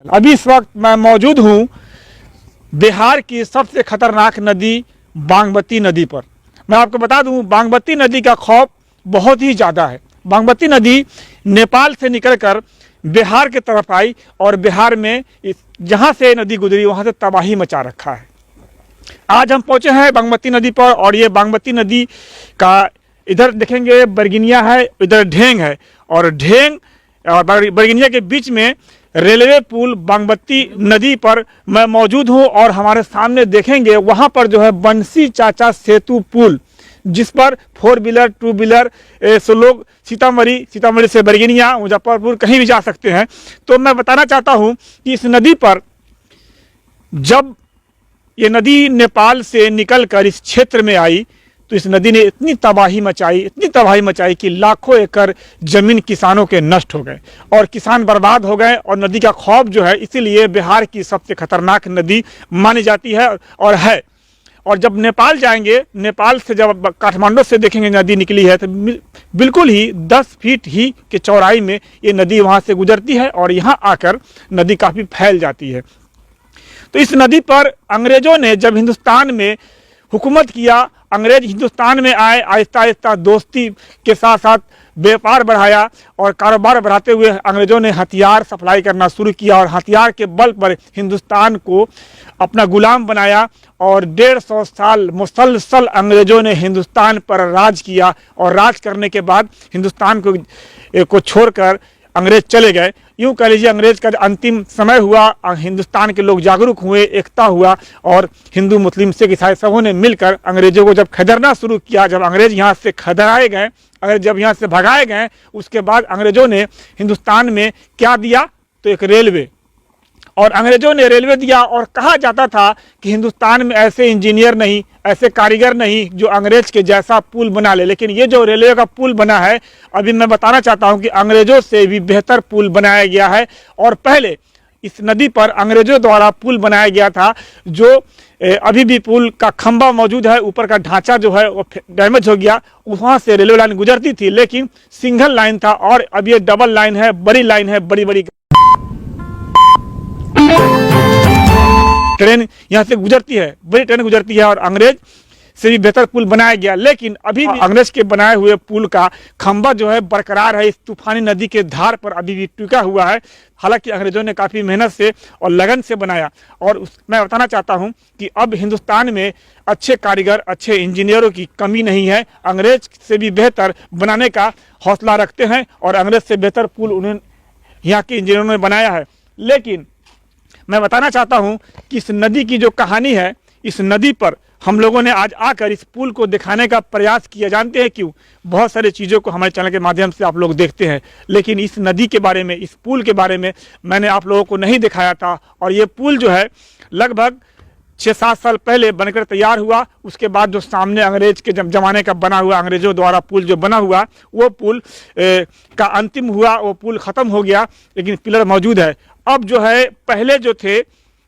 अभी इस वक्त मैं मौजूद हूँ बिहार की सबसे खतरनाक नदी बागमती नदी पर। मैं आपको बता दूं, बागमती नदी का खौफ बहुत ही ज़्यादा है। बागमती नदी नेपाल से निकलकर बिहार की तरफ आई और बिहार में जहाँ से नदी गुजरी वहाँ से तबाही मचा रखा है। आज हम पहुँचे हैं बागमती नदी पर और ये बागमती नदी का इधर देखेंगे बरगिनिया है, इधर ढेंग है और ढेंग और बरगिनिया के बीच में रेलवे पुल बागमती नदी पर मैं मौजूद हूं और हमारे सामने देखेंगे वहां पर जो है बंसी चाचा सेतु पुल, जिस पर 4 व्हीलर 2 व्हीलर से लोग सीतामढ़ी से बरगिनिया मुजफ्फरपुर कहीं भी जा सकते हैं। तो मैं बताना चाहता हूं कि इस नदी पर जब ये नदी नेपाल से निकलकर इस क्षेत्र में आई तो इस नदी ने इतनी तबाही मचाई कि लाखों एकड़ जमीन किसानों के नष्ट हो गए और किसान बर्बाद हो गए और नदी का खौफ जो है इसीलिए बिहार की सबसे खतरनाक नदी मानी जाती है और है। और जब नेपाल जाएंगे, नेपाल से जब काठमांडू से देखेंगे नदी निकली है तो बिल्कुल ही 10 फीट ही के चौड़ाई में ये नदी वहाँ से गुजरती है और यहाँ आकर नदी काफ़ी फैल जाती है। तो इस नदी पर अंग्रेज़ों ने जब हिंदुस्तान में हुकूमत किया, अंग्रेज हिंदुस्तान में आए, आहिस्ता आहिस्ता दोस्ती के साथ साथ व्यापार बढ़ाया और कारोबार बढ़ाते हुए अंग्रेज़ों ने हथियार सप्लाई करना शुरू किया और हथियार के बल पर हिंदुस्तान को अपना गुलाम बनाया और 150 साल मुसलसल अंग्रेज़ों ने हिंदुस्तान पर राज किया और राज करने के बाद हिंदुस्तान को छोड़कर अंग्रेज चले गए। यूँ कह लीजिए अंग्रेज का अंतिम समय हुआ, हिंदुस्तान के लोग जागरूक हुए, एकता हुआ और हिंदू मुस्लिम सिख ईसाई सबों ने मिलकर अंग्रेज़ों को जब खदेड़ना शुरू किया। जब अंग्रेज यहाँ से खदेड़ाए गए, अगर जब यहाँ से भगाए गए, उसके बाद अंग्रेज़ों ने हिंदुस्तान में क्या दिया तो एक रेलवे, और अंग्रेज़ों ने रेलवे दिया और कहा जाता था कि हिंदुस्तान में ऐसे इंजीनियर नहीं, ऐसे कारीगर नहीं जो अंग्रेज के जैसा पुल बना ले। लेकिन ये जो रेलवे का पुल बना है, अभी मैं बताना चाहता हूँ कि अंग्रेज़ों से भी बेहतर पुल बनाया गया है। और पहले इस नदी पर अंग्रेज़ों द्वारा पुल बनाया गया था, जो अभी भी पुल का खंभा मौजूद है, ऊपर का ढांचा जो है वो डैमेज हो गया। वहाँ से रेलवे लाइन गुजरती थी लेकिन सिंगल लाइन था और अब ये डबल लाइन है, बड़ी लाइन है, बड़ी ट्रेन यहाँ से गुजरती है, बड़ी ट्रेन गुजरती है और अंग्रेज से भी बेहतर पुल बनाया गया। लेकिन अभी भी अंग्रेज के बनाए हुए पुल का खंभा जो है बरकरार है, इस तूफानी नदी के धार पर अभी भी टिका हुआ है। हालांकि अंग्रेजों ने काफ़ी मेहनत से और लगन से बनाया और मैं बताना चाहता हूं कि अब हिंदुस्तान में अच्छे कारीगर, अच्छे इंजीनियरों की कमी नहीं है। अंग्रेज से भी बेहतर बनाने का हौसला रखते हैं और अंग्रेज से बेहतर पुल उन्हें यहाँ के इंजीनियरों ने बनाया है। लेकिन मैं बताना चाहता हूं कि इस नदी की जो कहानी है, इस नदी पर हम लोगों ने आज आकर इस पुल को दिखाने का प्रयास किया। जानते हैं क्यों? बहुत सारी चीज़ों को हमारे चैनल के माध्यम से आप लोग देखते हैं, लेकिन इस नदी के बारे में, इस पुल के बारे में मैंने आप लोगों को नहीं दिखाया था। और ये पुल जो है लगभग 6-7 साल पहले बनकर तैयार हुआ। उसके बाद जो सामने अंग्रेज के ज़माने का बना हुआ, अंग्रेज़ों द्वारा पुल जो बना हुआ, वो पुल का अंतिम हुआ, वो पुल ख़त्म हो गया, लेकिन पिलर मौजूद है। अब जो है पहले जो थे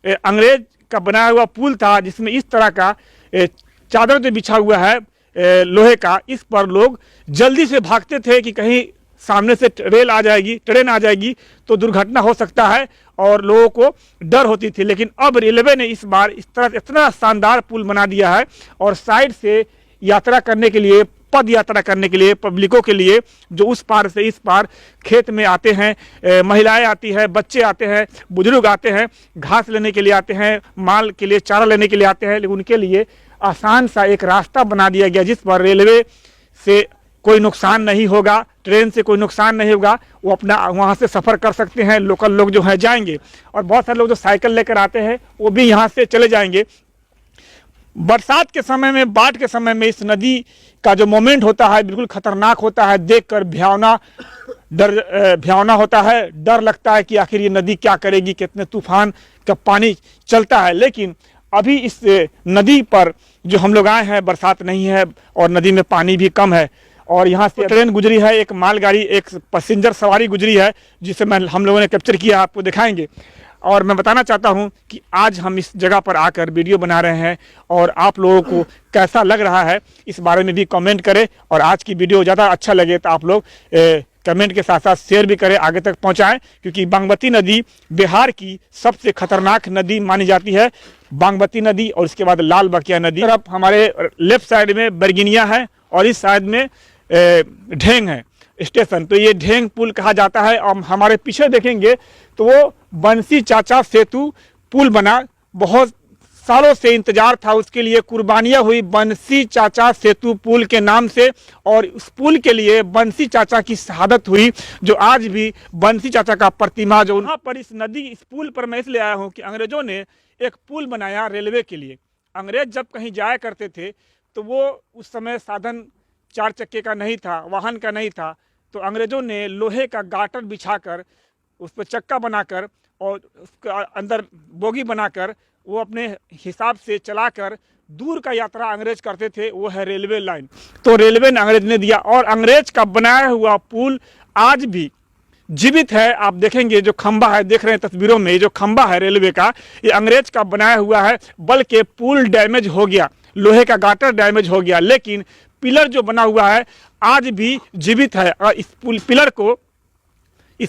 अंग्रेज का बनाया हुआ पुल था, जिसमें इस तरह का चादर जो बिछा हुआ है लोहे का, इस पर लोग जल्दी से भागते थे कि कहीं सामने से ट्रेन आ जाएगी तो दुर्घटना हो सकता है और लोगों को डर होती थी। लेकिन अब रेलवे ने इस बार इस तरह इतना शानदार पुल बना दिया है और साइड से यात्रा करने के लिए, पद यात्रा करने के लिए, पब्लिकों के लिए जो उस पार से इस पार खेत में आते हैं, महिलाएं आती हैं, बच्चे आते हैं, बुजुर्ग आते हैं, घास लेने के लिए आते हैं, माल के लिए चारा लेने के लिए आते हैं, लेकिन उनके लिए आसान सा एक रास्ता बना दिया गया जिस पर रेलवे से कोई नुकसान नहीं होगा, ट्रेन से कोई नुकसान नहीं होगा। वो अपना वहाँ से सफ़र कर सकते हैं। लोकल लोग जो हैं जाएंगे और बहुत सारे लोग जो साइकिल लेकर आते हैं वो भी यहाँ से चले जाएंगे। बरसात के समय में, बाढ़ के समय में इस नदी का जो मोमेंट होता है बिल्कुल खतरनाक होता है। देखकर भयावना होता है, डर लगता है कि आखिर ये नदी क्या करेगी, कितने तूफान का पानी चलता है। लेकिन अभी इस नदी पर जो हम लोग आए हैं, बरसात नहीं है और नदी में पानी भी कम है और यहाँ से ट्रेन गुजरी है, एक मालगाड़ी, एक पैसेंजर सवारी गुजरी है, जिसे हम लोगों ने कैप्चर किया, आपको दिखाएंगे। और मैं बताना चाहता हूं कि आज हम इस जगह पर आकर वीडियो बना रहे हैं और आप लोगों को कैसा लग रहा है इस बारे में भी कमेंट करें। और आज की वीडियो ज़्यादा अच्छा लगे तो आप लोग कमेंट के साथ साथ शेयर भी करें, आगे तक पहुंचाएं, क्योंकि बागमती नदी बिहार की सबसे खतरनाक नदी मानी जाती है। बागमती नदी और इसके बाद लाल बकिया नदी। अब हमारे लेफ्ट साइड में बरगिनिया है और इस साइड में ढेंग है स्टेशन, तो ये ढेंग पुल कहा जाता है। और हमारे पीछे देखेंगे तो वो बंसी चाचा सेतु पुल बना, बहुत सालों से इंतजार था उसके लिए, कुर्बानियां हुई बंसी चाचा सेतु पुल के नाम से, और उस पुल के लिए बंसी चाचा की शहादत हुई, जो आज भी बंसी चाचा का प्रतिमा जो वहाँ पर इस पुल पर मैं इसलिए आया हूँ कि अंग्रेजों ने एक पुल बनाया रेलवे के लिए। अंग्रेज जब कहीं जाया करते थे तो वो उस समय साधन 4 चक्के का नहीं था, वाहन का नहीं था, तो अंग्रेजों ने लोहे का गाटर बिछाकर उस पर चक्का बनाकर और उसके अंदर बोगी बनाकर वो अपने हिसाब से चलाकर दूर का यात्रा अंग्रेज करते थे, वो है रेलवे लाइन। तो रेलवे ने अंग्रेज ने दिया और अंग्रेज का बनाया हुआ पुल आज भी जीवित है। आप देखेंगे जो खंबा है, देख रहे हैं तस्वीरों में, जो खंबा है रेलवे का, ये अंग्रेज का बनाया हुआ है, बल्कि पुल डैमेज हो गया, लोहे का गाटर डैमेज हो गया, लेकिन पिलर जो बना हुआ है आज भी जीवित है। और इस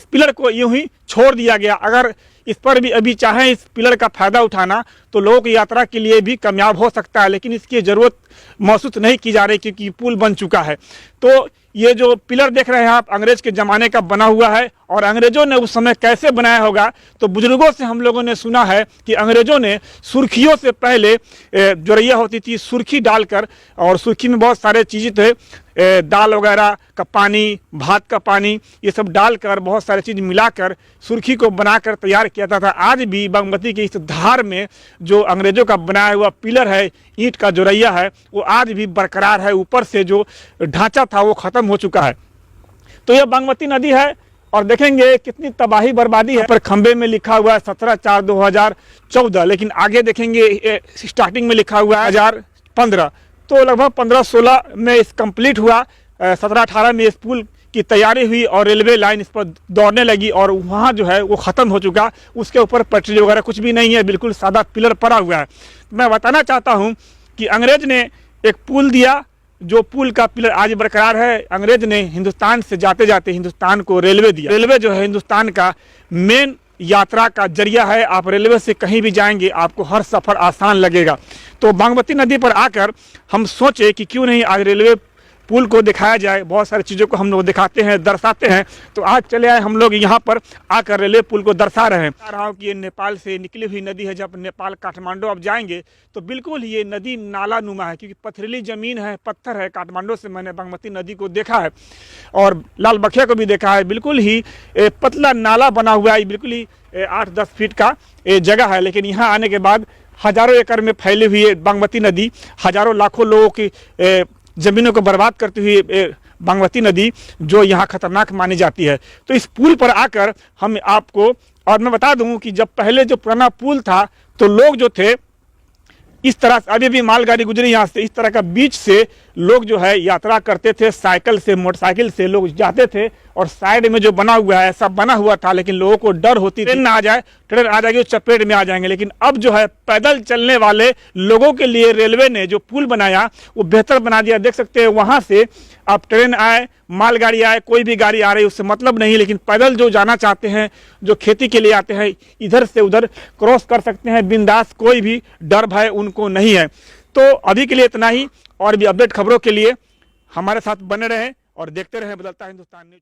पिलर को यूं ही छोड़ दिया गया। अगर इस पर भी अभी चाहें इस पिलर का फायदा उठाना तो लोगों की यात्रा के लिए भी कामयाब हो सकता है, लेकिन इसकी ज़रूरत महसूस नहीं की जा रही क्योंकि पुल बन चुका है। तो ये जो पिलर देख रहे हैं आप, अंग्रेज के ज़माने का बना हुआ है। और अंग्रेज़ों ने उस समय कैसे बनाया होगा, तो बुजुर्गों से हम लोगों ने सुना है कि अंग्रेज़ों ने सुर्खियों से पहले जोरैया होती थी, सुर्खी डालकर, और सुर्खी में बहुत सारे चीज़ें थे, दाल वगैरह का पानी, भात का पानी, ये सब डालकर बहुत सारी चीज़ मिलाकर सुर्खी को बनाकर तैयार किया जाता था। आज भी बागमती की इस धार में जो अंग्रेज़ों का बनाया हुआ पिलर है, ईंट का जोरैया है, वो आज भी बरकरार है। ऊपर से जो ढांचा था वो ख़त्म हो चुका है। तो यह बागमती नदी है और देखेंगे कितनी तबाही बर्बादी है। पर खंबे में लिखा हुआ है 17/4/2014, लेकिन आगे देखेंगे स्टार्टिंग में लिखा हुआ है 2015। तो लगभग 15-16 में इस कंप्लीट हुआ, 17-18 में इस पुल की तैयारी हुई और रेलवे लाइन इस पर दौड़ने लगी, और वहाँ जो है वो ख़त्म हो चुका। उसके ऊपर पटरी वगैरह कुछ भी नहीं है, बिल्कुल सादा पिलर पड़ा हुआ है। मैं बताना चाहता हूँ कि अंग्रेज ने एक पुल दिया, जो पुल का पिलर आज बरकरार है। अंग्रेज ने हिंदुस्तान से जाते जाते हिंदुस्तान को रेलवे दिया। रेलवे जो है हिंदुस्तान का मेन यात्रा का जरिया है। आप रेलवे से कहीं भी जाएंगे आपको हर सफ़र आसान लगेगा। तो बागमती नदी पर आकर हम सोचे कि क्यों नहीं आज रेलवे पुल को दिखाया जाए। बहुत सारी चीज़ों को हम लोग दिखाते हैं, दर्शाते हैं, तो आज चले आए हम लोग यहाँ पर आकर रेलवे पुल को दर्शा रहे हैं। बता रहा हूँ कि ये नेपाल से निकली हुई नदी है। जब नेपाल काठमांडू आप जाएंगे तो बिल्कुल ये नदी नाला नुमा है, क्योंकि पथरीली ज़मीन है, पत्थर है। काठमांडू से मैंने बागमती नदी को देखा है और लाल बखिया को भी देखा है। बिल्कुल ही पतला नाला बना हुआ है, बिल्कुल ही 8-10 फीट का जगह है। लेकिन यहाँ आने के बाद हज़ारों एकड़ में फैली हुई है बागमती नदी, हज़ारों लाखों लोगों की ज़मीनों को बर्बाद करती हुई बागमती नदी जो यहाँ खतरनाक मानी जाती है। तो इस पुल पर आकर हम आपको, और मैं बता दूं कि जब पहले जो पुराना पुल था तो लोग जो थे इस तरह से, अभी भी मालगाड़ी गुजरी यहाँ से, इस तरह का बीच से लोग जो है यात्रा करते थे, साइकिल से, मोटरसाइकिल से लोग जाते थे। और साइड में जो बना हुआ है ऐसा बना हुआ था, लेकिन लोगों को डर होती, ट्रेन आ जाएगी तो चपेट में आ जाएंगे। लेकिन अब जो है पैदल चलने वाले लोगों के लिए रेलवे ने जो पुल बनाया वो बेहतर बना दिया। देख सकते हैं वहाँ से आप ट्रेन आए, मालगाड़ी आए, कोई भी गाड़ी आ रही उससे मतलब नहीं, लेकिन पैदल जो जाना चाहते हैं, जो खेती के लिए आते हैं, इधर से उधर क्रॉस कर सकते हैं बिंदास, कोई भी डर भय उनको नहीं है। तो अभी के लिए इतना ही, और भी अपडेट खबरों के लिए हमारे साथ बने रहें और देखते रहें बदलता हिंदुस्तान न्यूज़।